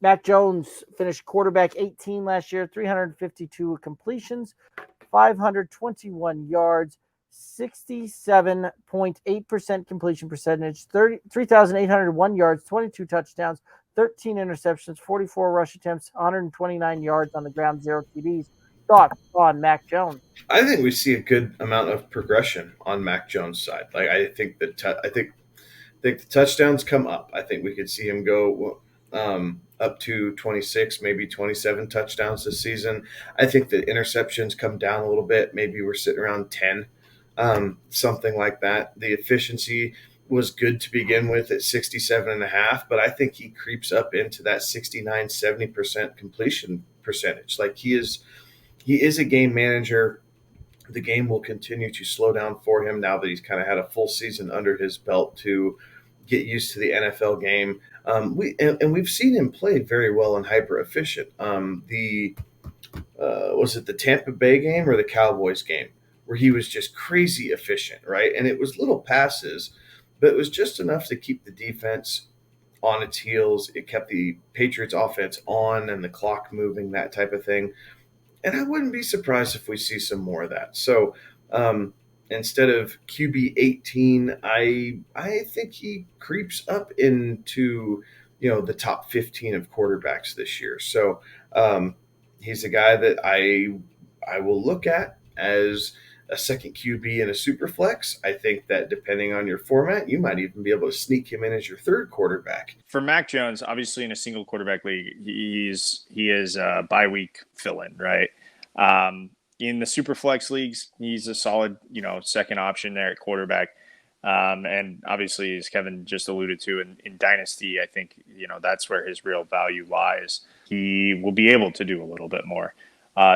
Mac Jones finished quarterback 18 last year, 352 completions, 521 yards, 67.8% completion percentage, 3,801 yards, 22 touchdowns, 13 interceptions, 44 rush attempts, 129 yards on the ground, 0 TDs. Thoughts on Mac Jones? I think we see a good amount of progression on Mac Jones' side. Like I think the touchdowns come up. I think we could see him go up to 26, maybe 27 touchdowns this season. I think the interceptions come down a little bit. Maybe we're sitting around 10, something like that. The efficiency was good to begin with at 67.5, but I think he creeps up into that 69, 70% completion percentage. Like he is a game manager. The game will continue to slow down for him now that he's kind of had a full season under his belt to get used to the NFL game. We've seen him play very well and hyper efficient. The Was it the Tampa Bay game or the Cowboys game where he was just crazy efficient, right? And it was little passes, but it was just enough to keep the defense on its heels. It kept the Patriots offense on and the clock moving, that type of thing. And I wouldn't be surprised if we see some more of that. So instead of QB 18, I think he creeps up into the top 15 of quarterbacks this year. So he's a guy that I will look at as a second QB in a super flex. I think that depending on your format, you might even be able to sneak him in as your third quarterback. For Mac Jones, obviously in a single quarterback league, he is a bye week fill-in, right? In the super flex leagues, he's a solid, second option there at quarterback. And obviously, as Kevin just alluded to, in Dynasty, I think, that's where his real value lies. He will be able to do a little bit more.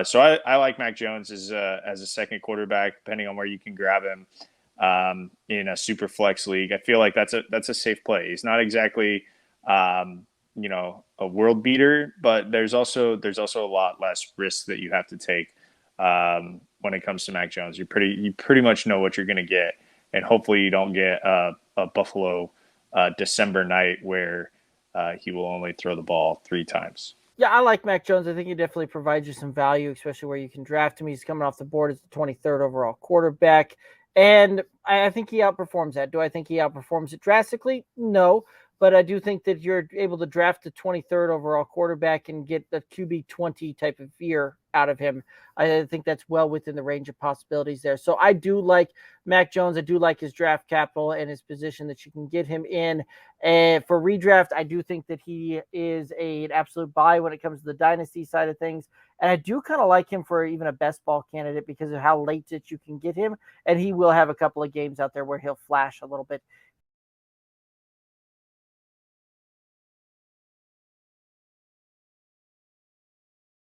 So I like Mac Jones as a second quarterback, depending on where you can grab him in a super flex league. I feel like that's a safe play. He's not exactly, a world beater, but there's also a lot less risk that you have to take when it comes to Mac Jones. You pretty much know what you're going to get, and hopefully you don't get a Buffalo December night where he will only throw the ball 3 times. Yeah, I like Mac Jones. I think he definitely provides you some value, especially where you can draft him. He's coming off the board as the 23rd overall quarterback. And I think he outperforms that. Do I think he outperforms it drastically? No. But I do think that you're able to draft the 23rd overall quarterback and get the QB 20 type of year out of him. I think that's well within the range of possibilities there. So I do like Mac Jones. I do like his draft capital and his position that you can get him in. And for redraft, I do think that he is an absolute buy when it comes to the dynasty side of things. And I do kind of like him for even a best ball candidate because of how late that you can get him. And he will have a couple of games out there where he'll flash a little bit